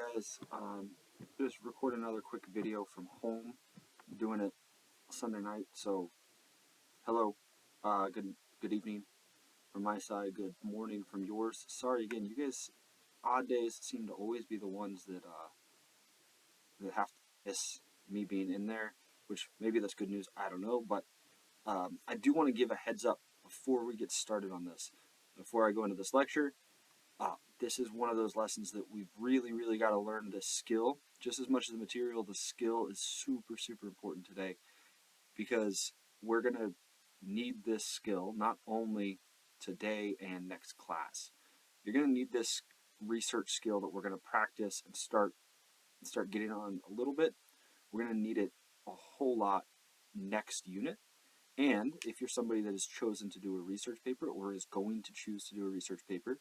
guys, just record another quick video from home, doing it Sunday night, so hello, good evening from my side, good morning from yours. Sorry again, you guys, odd days seem to always be the ones that have to miss me being in there, which maybe that's good news, I don't know, but I do want to give a heads up before we get started on this. Before I go into this lecture, this is one of those lessons that we've really got to learn this skill. Just as much as the material, the skill is super important today, because we're going to need this skill not only today and next class. You're going to need this research skill that we're going to practice and start getting on a little bit. We're going to need it a whole lot next unit. And if you're somebody that has chosen to do a research paper or is going to choose to do a research paper,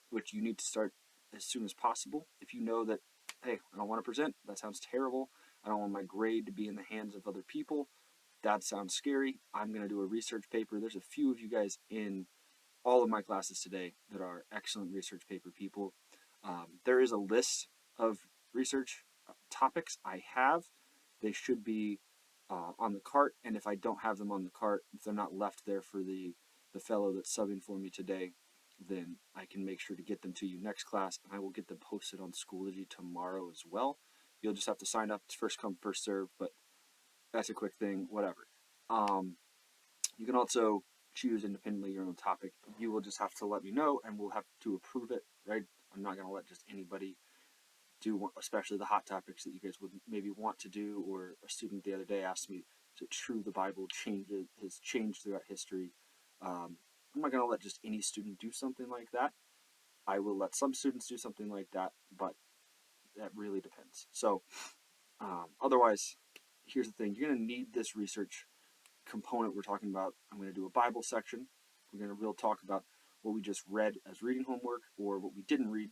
which you need to start as soon as possible. If you know that, hey, I don't want to present, that sounds terrible, I don't want my grade to be in the hands of other people, that sounds scary, I'm going to do a research paper. There's a few of you guys in all of my classes today that are excellent research paper people. There is a list of research topics I have. They should be on the cart, and if I don't have them on the cart, if they're not left there for the fellow that's subbing for me today, then I can make sure to get them to you next class, and I will get them posted on Schoology tomorrow as well. You'll just have to sign up. It's first come, first serve, but that's a quick thing, whatever. You can also choose independently your own topic. You will just have to let me know, and we'll have to approve it, right? I'm not going to let just anybody do, especially the hot topics that you guys would maybe want to do, or a student the other day asked me to true the Bible has changed throughout history. I'm not going to let just any student do something like that. I will let some students do something like that, but that really depends. So otherwise, here's the thing. You're going to need this research component we're talking about. I'm going to do a Bible section. We're going to really talk about what we just read as reading homework, or what we didn't read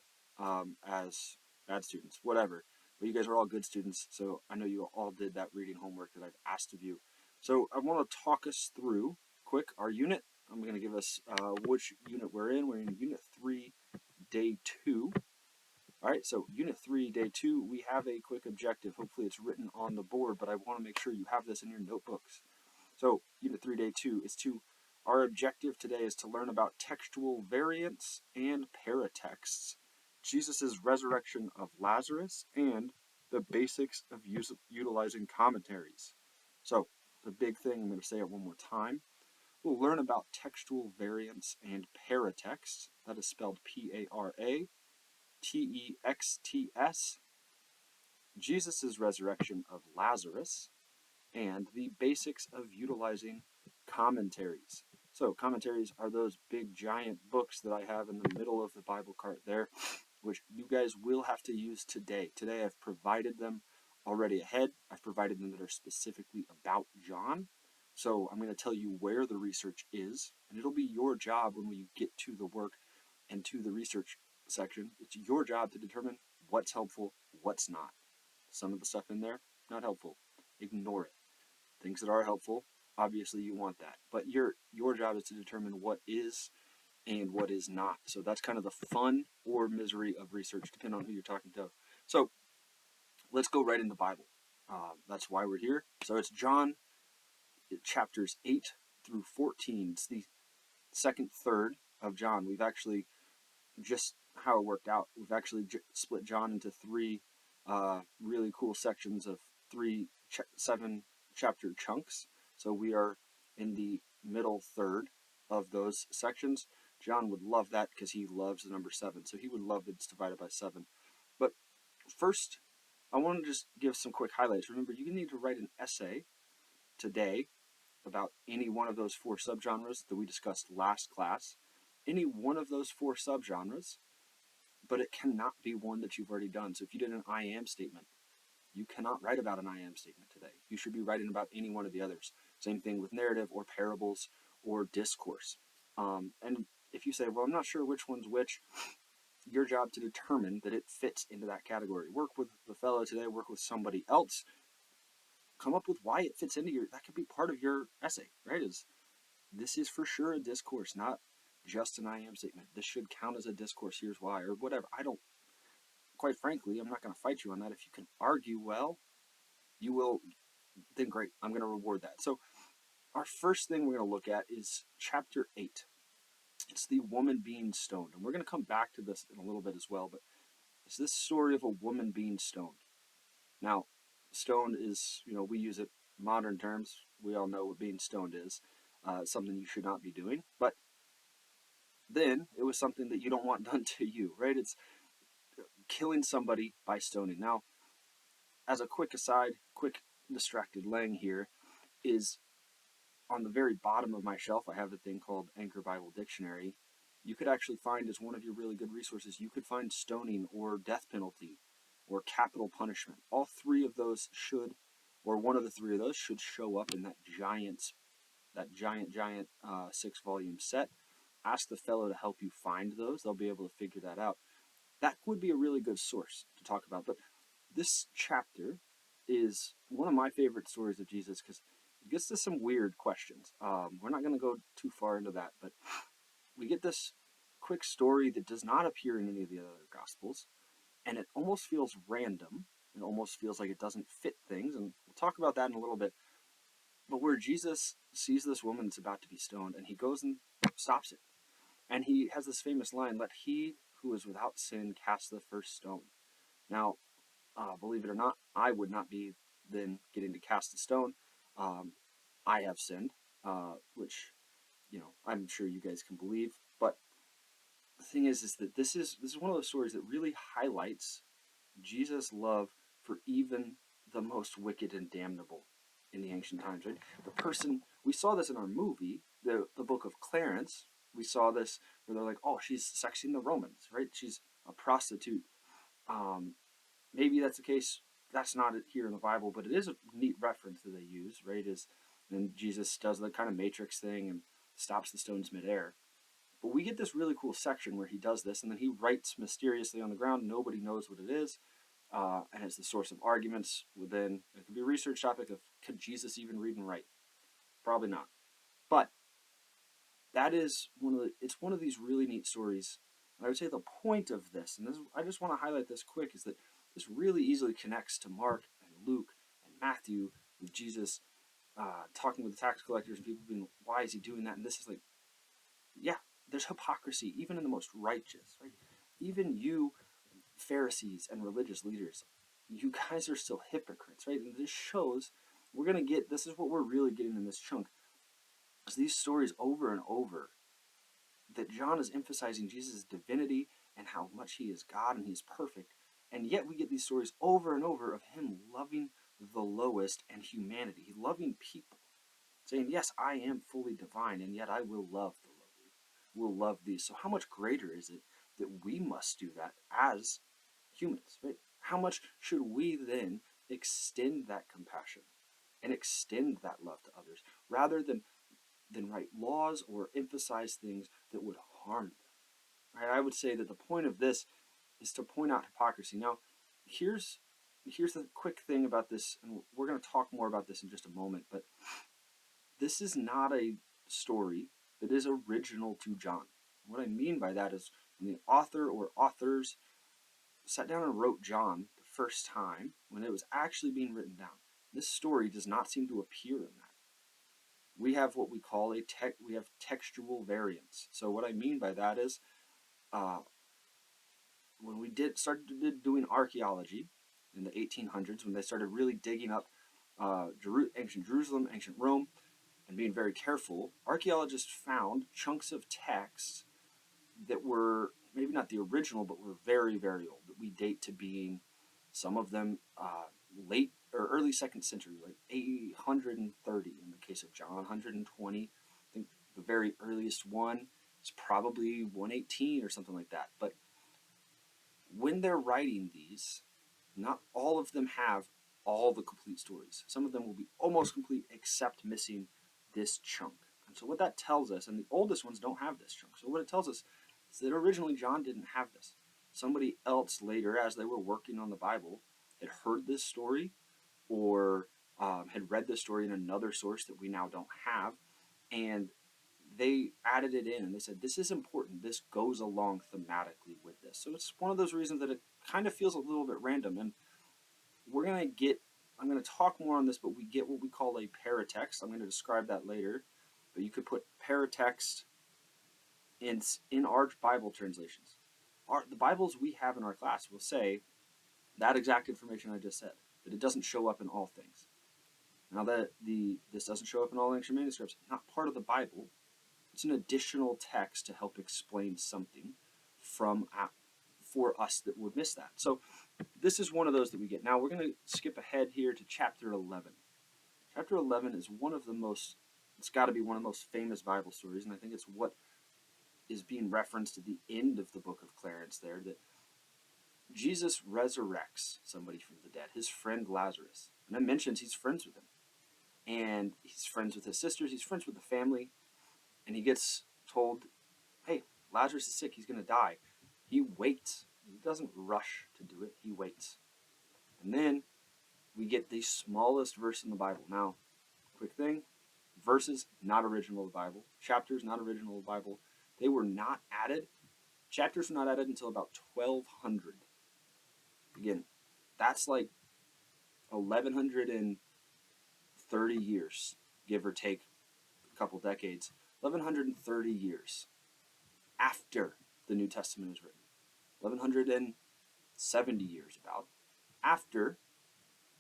as bad students, whatever. But you guys are all good students, so I know you all did that reading homework that I've asked of you. So I want to talk us through quick our unit. I'm going to give us which unit we're in. We're in Unit 3, Day 2. All right, so Unit 3, Day 2, we have a quick objective. Hopefully it's written on the board, but I want to make sure you have this in your notebooks. So Unit 3, Day 2 is our objective today is to learn about textual variants and paratexts, Jesus' resurrection of Lazarus, and the basics of utilizing commentaries. So the big thing, I'm going to say it one more time. We'll learn about textual variants and paratexts. That is spelled P-A-R-A-T-E-X-T-S. Jesus' resurrection of Lazarus, and the basics of utilizing commentaries. So commentaries are those big giant books that I have in the middle of the Bible cart there, which you guys will have to use today. Today I've provided them already ahead. I've provided them that are specifically about John. So I'm going to tell you where the research is, and it'll be your job when we get to the work and to the research section. It's your job to determine what's helpful, what's not. Some of the stuff in there, not helpful. Ignore it. Things that are helpful, obviously you want that. But your job is to determine what is and what is not. So that's kind of the fun or misery of research, depending on who you're talking to. So let's go right into the Bible. That's why we're here. So it's John chapters 8 through 14. It's the second third of John. We've actually, just how it worked out, we've actually split John into three really cool sections of 7 chapter chunks. So we are in the middle third of those sections. John would love that because he loves the number 7. So he would love that it's divided by 7. But first, I want to just give some quick highlights. Remember, you need to write an essay today about any one of those 4 subgenres that we discussed last class. Any one of those 4 subgenres, but it cannot be one that you've already done. So if you did an I am statement, you cannot write about an I am statement today. You should be writing about any one of the others. Same thing with narrative or parables or discourse. And if you say, well, I'm not sure which one's which, your job to determine that it fits into that category. Work with the fellow today, work with somebody else. Come up with why it fits into that could be part of your essay, right? This is for sure a discourse, not just an I am statement. This should count as a discourse. Here's why, or whatever. quite frankly, I'm not going to fight you on that. If you can argue well, you will, then great. I'm going to reward that. So our first thing we're going to look at is chapter 8. It's the woman being stoned. And we're going to come back to this in a little bit as well, but it's this story of a woman being stoned. Now, stoned is, we use it in modern terms. We all know what being stoned is. Something you should not be doing. But then it was something that you don't want done to you, right? It's killing somebody by stoning. Now, as a quick aside, quick distracted Lang here, is on the very bottom of my shelf, I have a thing called Anchor Bible Dictionary. You could actually find, as one of your really good resources, you could find stoning or death penalty or capital punishment. All three of those should, or one of the three of those should show up in that giant 6-volume set. Ask the fellow to help you find those. They'll be able to figure that out. That would be a really good source to talk about. But this chapter is one of my favorite stories of Jesus because it gets to some weird questions. We're not going to go too far into that, but we get this quick story that does not appear in any of the other Gospels, and it almost feels random. It almost feels like it doesn't fit things, and we'll talk about that in a little bit. But where Jesus sees this woman that's about to be stoned, and he goes and stops it. And he has this famous line, "Let he who is without sin cast the first stone." Now, believe it or not, I would not be then getting to cast a stone. I have sinned, which, I'm sure you guys can believe. But the thing is that this is one of those stories that really highlights Jesus' love for even the most wicked and damnable in the ancient times, right? The person, we saw this in our movie, the Book of Clarence. We saw this where they're like, oh, she's sexing the Romans, right? She's a prostitute. Maybe that's the case. That's not here in the Bible, but it is a neat reference that they use, right? Then Jesus does the kind of Matrix thing and stops the stones midair. But we get this really cool section where he does this, and then he writes mysteriously on the ground. Nobody knows what it is, and it's the source of arguments within. It could be a research topic of, could Jesus even read and write? Probably not. But that is it's one of these really neat stories. And I would say the point of this, and I just want to highlight this quick, is that this really easily connects to Mark and Luke and Matthew with Jesus talking with the tax collectors and people being, why is he doing that? And this is like, yeah, there's hypocrisy even in the most righteous, right? Even you Pharisees and religious leaders, you guys are still hypocrites, right? And this shows, this is what we're really getting in this chunk, is these stories over and over that John is emphasizing Jesus' divinity and how much he is God and he's perfect. And yet we get these stories over and over of him loving the lowest and humanity, loving people, saying, yes, I am fully divine, and yet I will love the lowly, will love these. So how much greater is it that we must do that as humans, right? How much should we then extend that compassion and extend that love to others rather than write laws or emphasize things that would harm them? Right? I would say that the point of this is to point out hypocrisy. Now, here's the quick thing about this, and we're going to talk more about this in just a moment, but this is not a story that is original to John. What I mean by that is when the author or authors sat down and wrote John the first time, when it was actually being written down, this story does not seem to appear in that. We have what we call we have textual variants. So what I mean by that is, when we started doing archaeology in the 1800s, when they started really digging up ancient Jerusalem, ancient Rome, and being very careful, archaeologists found chunks of text that were maybe not the original, but were very, very old, that we date to being, some of them late or early 2nd century, like 830 in the case of John, 120. I think the very earliest one is probably 118 or something like that. But when they're writing these, not all of them have all the complete stories. Some of them will be almost complete except missing this chunk. And so what that tells us, and the oldest ones don't have this chunk, so what it tells us is that originally John didn't have this. Somebody else later, as they were working on the Bible, had heard this story or had read this story in another source that we now don't have, and they added it in and they said, this is important. This goes along thematically with this. So it's one of those reasons that it kind of feels a little bit random. And I'm going to talk more on this, but we get what we call a paratext. I'm going to describe that later. But you could put paratext in our Bible translations. The Bibles we have in our class will say that exact information I just said, that it doesn't show up in all things. Now that this doesn't show up in all ancient manuscripts, not part of the Bible. It's an additional text to help explain something for us that would miss that. So this is one of those that we get. Now we're going to skip ahead here to chapter 11. Chapter 11 is it's got to be one of the most famous Bible stories, and I think it's what is being referenced at the end of the book of Clarence there, that Jesus resurrects somebody from the dead, his friend Lazarus. And it mentions he's friends with him. And he's friends with his sisters, he's friends with the family, and he gets told, hey, Lazarus is sick, he's going to die. He waits. He doesn't rush to do it, he waits. And then we get the smallest verse in the Bible. Now, quick thing, verses not original to the Bible, chapters not original to the Bible. They were not added. Chapters were not added until about 1200. Again, that's like 1130 years, give or take a couple decades. 1130 years after the New Testament is written. 1170 years about after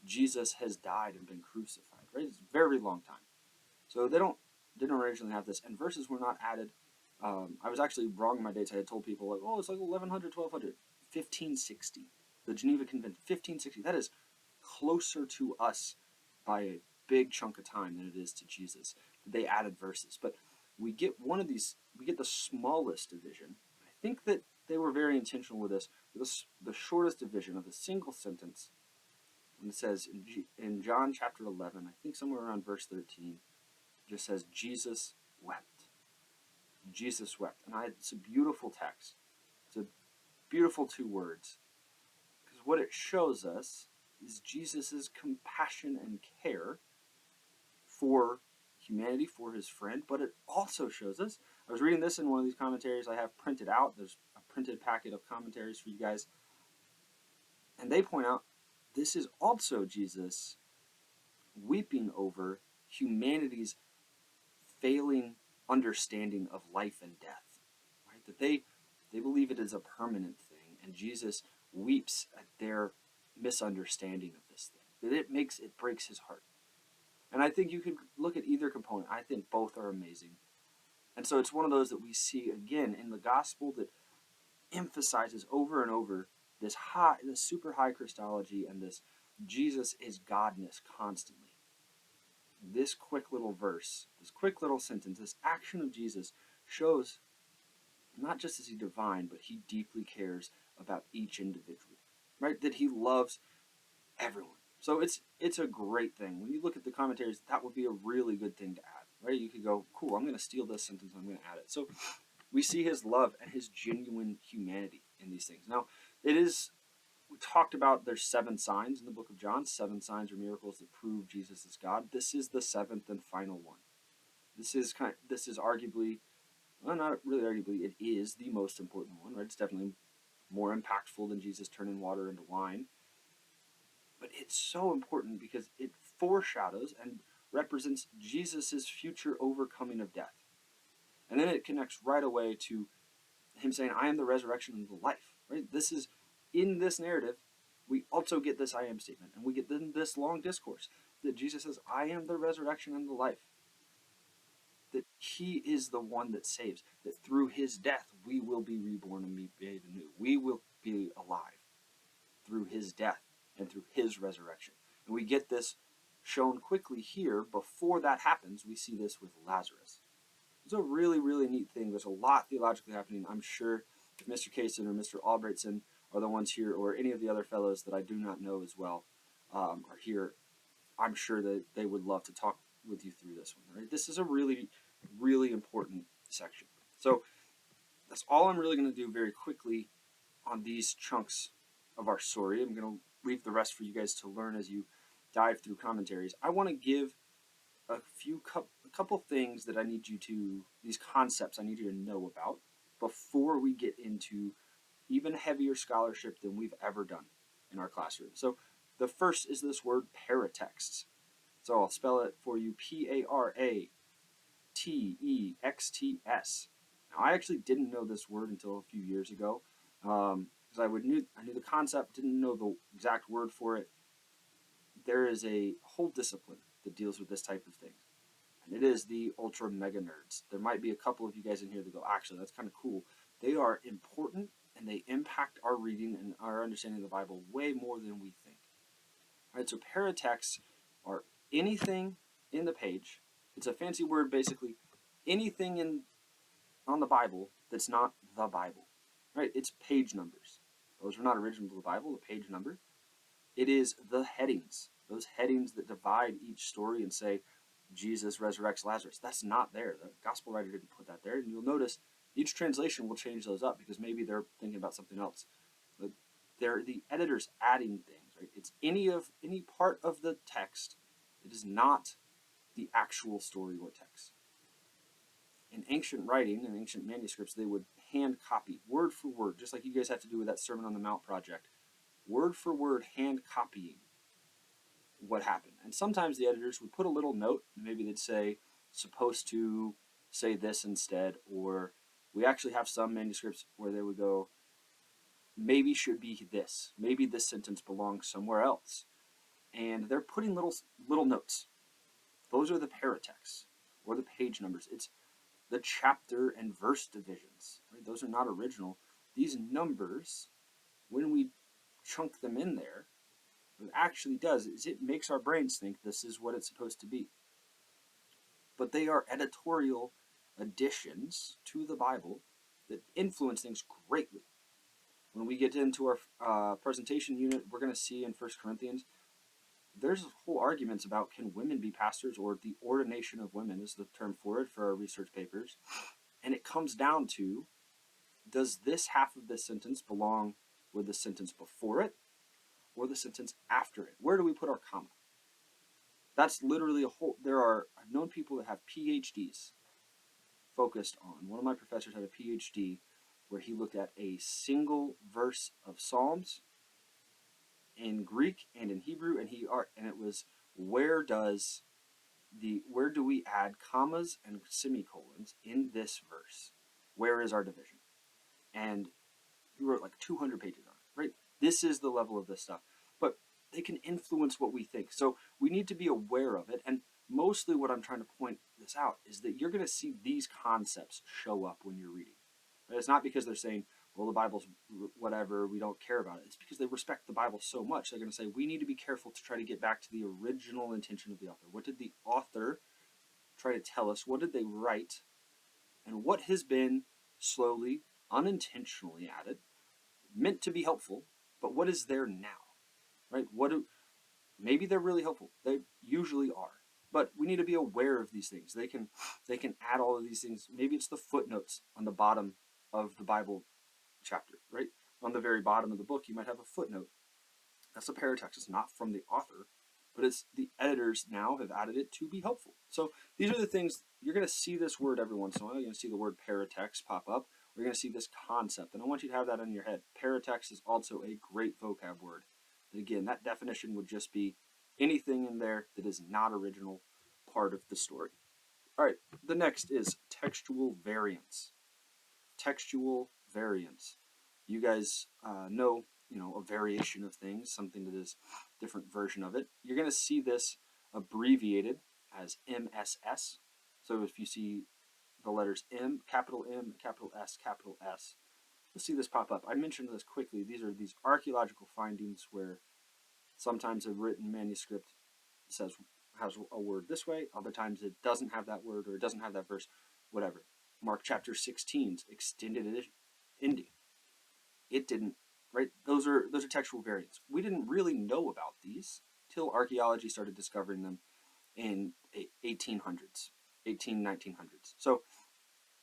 Jesus has died and been crucified. Right? It's a very long time. So they didn't originally have this, and verses were not added. I was actually wrong in my dates. I had told people like, oh, it's like 1100, 1200, 1560. The Geneva Convention, 1560. That is closer to us by a big chunk of time than it is to Jesus. They added verses, but we get we get the smallest division. I think that they were very intentional with this. The shortest division of a single sentence, when it says in John chapter 11, I think somewhere around verse 13, just says Jesus wept. Jesus wept. And it's a beautiful text. It's a beautiful 2 words. Because what it shows us is Jesus' compassion and care for humanity, for his friend, but it also shows us, I was reading this in one of these commentaries I have printed out. There's a printed packet of commentaries for you guys. And they point out this is also Jesus weeping over humanity's failing understanding of life and death, right? That they believe it is a permanent thing, and Jesus weeps at their misunderstanding of this thing. That it breaks his heart. And I think you could look at either component. I think both are amazing. And so it's one of those that we see again in the gospel that emphasizes over and over this super high Christology and this Jesus is Godness constantly. This quick little verse, this quick little sentence, this action of Jesus shows not just is he divine, but he deeply cares about each individual, right? That he loves everyone. So it's a great thing. When you look at the commentaries, that would be a really good thing to add, right? You could go, cool, I'm going to steal this sentence, I'm going to add it. So we see his love and his genuine humanity in these things. Now, we talked about there's 7 signs in the book of John, 7 signs or miracles that prove Jesus is God. This is the 7th and final one. This is arguably, well, not really arguably, it is the most important one, right? It's definitely more impactful than Jesus turning water into wine. But it's so important because it foreshadows and represents Jesus' future overcoming of death. And then it connects right away to him saying, I am the resurrection and the life. Right? This is, in this narrative, we also get this I am statement. And we get this long discourse that Jesus says, I am the resurrection and the life. That he is the one that saves. That through his death, we will be reborn and be made anew. We will be alive through his death and through his resurrection. And we get this shown quickly here. Before that happens, we see this with Lazarus. It's a really, really neat thing. There's a lot theologically happening. I'm sure if Mr. Kaysen or Mr. Albrightson are the ones here, or any of the other fellows that I do not know as well are here, I'm sure that they would love to talk with you through this one. Right? This is a really, really important section. So that's all I'm really going to do very quickly on these chunks of our story. I'm going to leave the rest for you guys to learn as you dive through commentaries. I want to give a couple things that these concepts I need you to know about before we get into even heavier scholarship than we've ever done in our classroom. So the first is this word paratexts. So I'll spell it for you, Paratexts. Now, I actually didn't know this word until a few years ago, because I knew the concept, didn't know the exact word for it. There is a whole discipline that deals with this type of thing, and it is the ultra mega nerds. There might be a couple of you guys in here that go, actually, that's kind of cool. They are important, and they impact our reading and our understanding of the Bible way more than we think. All right, so paratexts are anything in the page. It's a fancy word, basically anything on the Bible that's not the Bible. Right? It's page numbers. Those are not original to the Bible, the page number. It is the headings, those headings that divide each story and say, Jesus resurrects Lazarus. That's not there. The gospel writer didn't put that there. And you'll notice each translation will change those up because maybe they're thinking about something else. But they're the editors adding things, right? It's any part of the text that is not the actual story or text. In ancient writing, in ancient manuscripts, they would hand copy, word for word, just like you guys have to do with that Sermon on the Mount project. Word for word, hand copying what happened. And sometimes the editors would put a little note, maybe they'd say, supposed to say this instead, or we actually have some manuscripts where they would go, maybe should be this, maybe this sentence belongs somewhere else. And they're putting little notes. Those are the paratexts, or the page numbers. It's the chapter and verse divisions. Right? Those are not original. These numbers, when we chunk them in there, what it actually does is it makes our brains think this is what it's supposed to be. But they are editorial additions to the Bible that influence things greatly. When we get into our presentation unit, we're going to see in 1 Corinthians, there's whole arguments about can women be pastors, or the ordination of women is the term for it for our research papers. And it comes down to, does this half of this sentence belong with the sentence before it or the sentence after it? Where do we put our comma? That's literally I've known people that have PhDs focused on. One of my professors had a PhD where he looked at a single verse of Psalms in Greek and in Hebrew, and it was where do we add commas and semicolons in this verse? Where is our division? And he wrote like 200 pages on it, right? This is the level of this stuff. But they can influence what we think. So we need to be aware of it. And mostly what I'm trying to point this out is that you're going to see these concepts show up when you're reading. Right? It's not because they're saying, well, the Bible's whatever, we don't care about it. It's because they respect the Bible so much. They're going to say, we need to be careful to try to get back to the original intention of the author. What did the author try to tell us? What did they write? And what has been slowly, unintentionally added, meant to be helpful, but what is there now? Right? Maybe they're really helpful. They usually are. But we need to be aware of these things. They can add all of these things. Maybe it's the footnotes on the bottom of the Bible chapter, right? On the very bottom of the book, you might have a footnote. That's a paratext. It's not from the author, but it's the editors now have added it to be helpful. So these are the things, you're going to see this word every once in a while. You're going to see the word paratext pop up. We're going to see this concept, and I want you to have that in your head. Paratext is also a great vocab word. And again, that definition would just be anything in there that is not original part of the story. All right, the next is textual variants. Textual variants. You guys know, a variation of things, something that is a different version of it. You're going to see this abbreviated as MSS. So if you see the letters M, capital S, you'll see this pop up. I mentioned this quickly. These are these archaeological findings where sometimes a written manuscript has a word this way, other times it doesn't have that word, or it doesn't have that verse, whatever. Mark chapter 16's extended ending. It didn't, right? Those are textual variants. We didn't really know about these till archaeology started discovering them in 1900s. So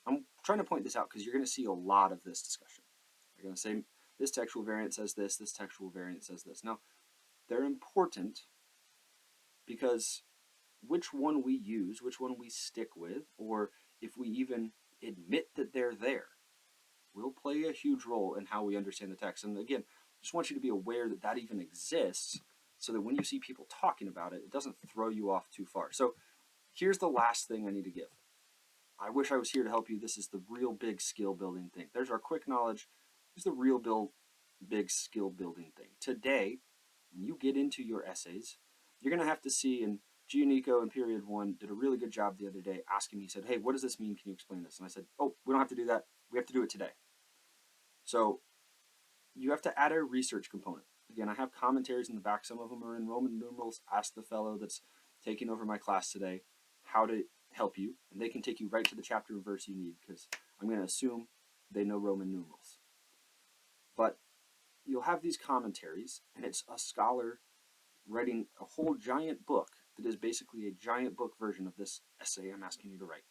I'm trying to point this out because you're going to see a lot of this discussion. They're going to say, this textual variant says this textual variant says this. Now, they're important because which one we use, which one we stick with, or if we even admit that they're there, will play a huge role in how we understand the text. And again, I just want you to be aware that that even exists so that when you see people talking about it, it doesn't throw you off too far. So here's the last thing I need to give. I wish I was here to help you. This is the real big skill building thing. There's our quick knowledge. Here's the real big skill building thing. Today, when you get into your essays, you're going to have to see, and Gianico in period 1 did a really good job the other day asking me, he said, hey, what does this mean? Can you explain this? And I said, oh, we don't have to do that. We have to do it today. So you have to add a research component. Again, I have commentaries in the back. Some of them are in Roman numerals. Ask the fellow that's taking over my class today how to help you, and they can take you right to the chapter and verse you need, because I'm going to assume they know Roman numerals. But you'll have these commentaries, and it's a scholar writing a whole giant book that is basically a giant book version of this essay I'm asking you to write.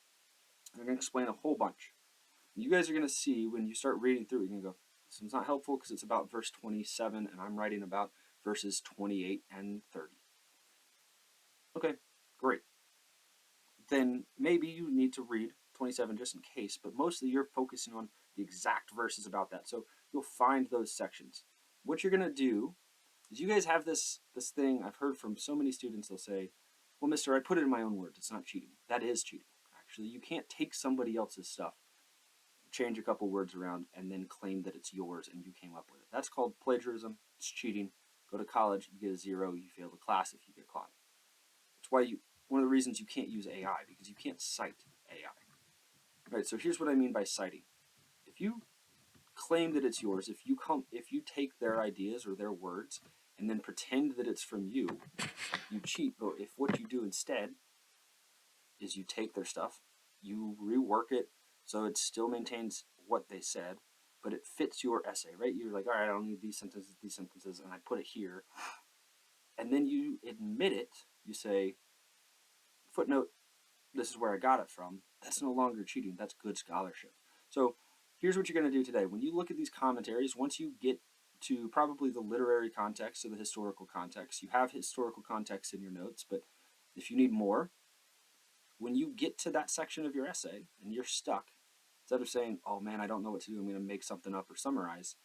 They're going to explain a whole bunch. You guys are going to see when you start reading through, you're going to go, this one's not helpful because it's about verse 27, and I'm writing about verses 28 and 30. Okay, great. Then maybe you need to read 27 just in case, but mostly you're focusing on the exact verses about that. So you'll find those sections. What you're going to do is you guys have this thing I've heard from so many students. They'll say, well, mister, I put it in my own words. It's not cheating. That is cheating. Actually, you can't take somebody else's stuff, change a couple words around, and then claim that it's yours and you came up with it. That's called plagiarism. It's cheating. Go to college, you get a 0, you fail the class if you get caught. That's why one of the reasons you can't use AI, because you can't cite AI. Right, so here's what I mean by citing. If you claim that it's yours, if you take their ideas or their words and then pretend that it's from you, you cheat. But if what you do instead is you take their stuff, you rework it so it still maintains what they said, but it fits your essay, right? You're like, all right, I don't need these sentences, and I put it here. And then you admit it. You say, footnote, this is where I got it from. That's no longer cheating. That's good scholarship. So here's what you're going to do today. When you look at these commentaries, once you get to probably the literary context or the historical context, you have historical context in your notes, but if you need more, when you get to that section of your essay and you're stuck, instead of saying, oh man, I don't know what to do, I'm going to make something up or summarize,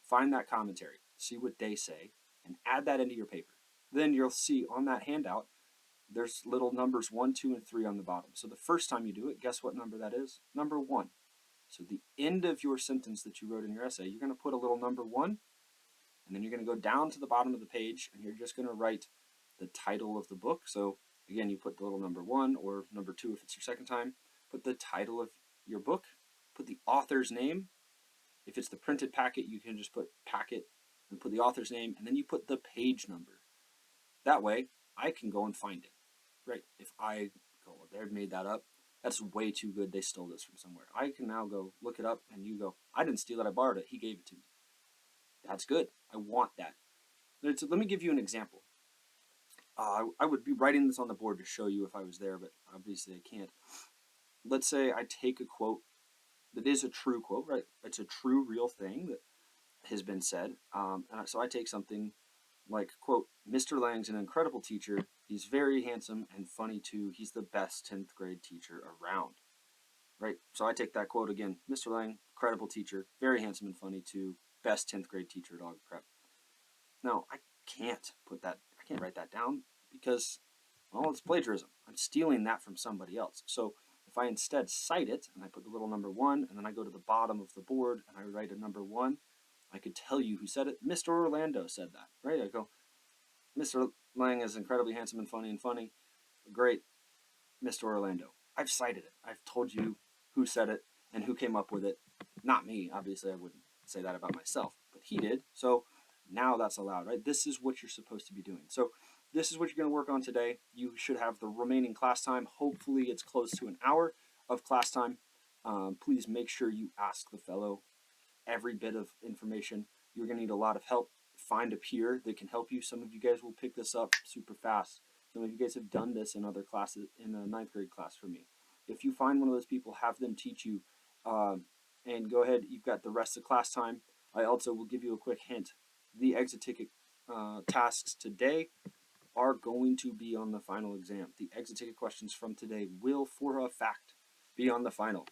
find that commentary, see what they say, and add that into your paper. Then you'll see on that handout, there's little numbers 1, 2, and 3 on the bottom. So the first time you do it, guess what number that is? Number 1. So the end of your sentence that you wrote in your essay, you're going to put a little number 1, and then you're going to go down to the bottom of the page, and you're just going to write the title of the book. So again, you put the little number 1 or number 2 if it's your second time. Put the title of your book. Put the author's name. If it's the printed packet, you can just put packet and put the author's name, and then you put the page number. That way, I can go and find it. Right? If I go, well, they made that up. That's way too good. They stole this from somewhere. I can now go look it up, and you go, I didn't steal it. I borrowed it. He gave it to me. That's good. I want that. So let me give you an example. I would be writing this on the board to show you if I was there, but obviously I can't. Let's say I take a quote that is a true quote, right? It's a true, real thing that has been said. And so I take something like, quote, Mr. Lang's an incredible teacher. He's very handsome and funny too. He's the best 10th grade teacher around. Right? So I take that quote again. Mr. Lang, incredible teacher, very handsome and funny too. Best 10th grade teacher at Dog Prep. Now, I can't write that down because, well, it's plagiarism. I'm stealing that from somebody else. So if I instead cite it and I put the little number 1 and then I go to the bottom of the board and I write a number 1, I could tell you who said it. Mr. Orlando said that, right? I go, Mr. Lang is incredibly handsome and funny. Great, Mr. Orlando. I've cited it. I've told you who said it and who came up with it. Not me, obviously. I wouldn't say that about myself, but he did. So now that's allowed, right? This is what you're supposed to be doing. So this is what you're going to work on today. You should have the remaining class time. Hopefully it's close to an hour of class time. Please make sure you ask the fellow every bit of information. You're going to need a lot of help. Find a peer that can help you. Some of you guys will pick this up super fast. Some of you guys have done this in other classes, in a 9th grade class for me. If you find one of those people, have them teach you. And go ahead, you've got the rest of class time. I also will give you a quick hint. The exit ticket tasks today are going to be on the final exam. The exit ticket questions from today will, for a fact, be on the final.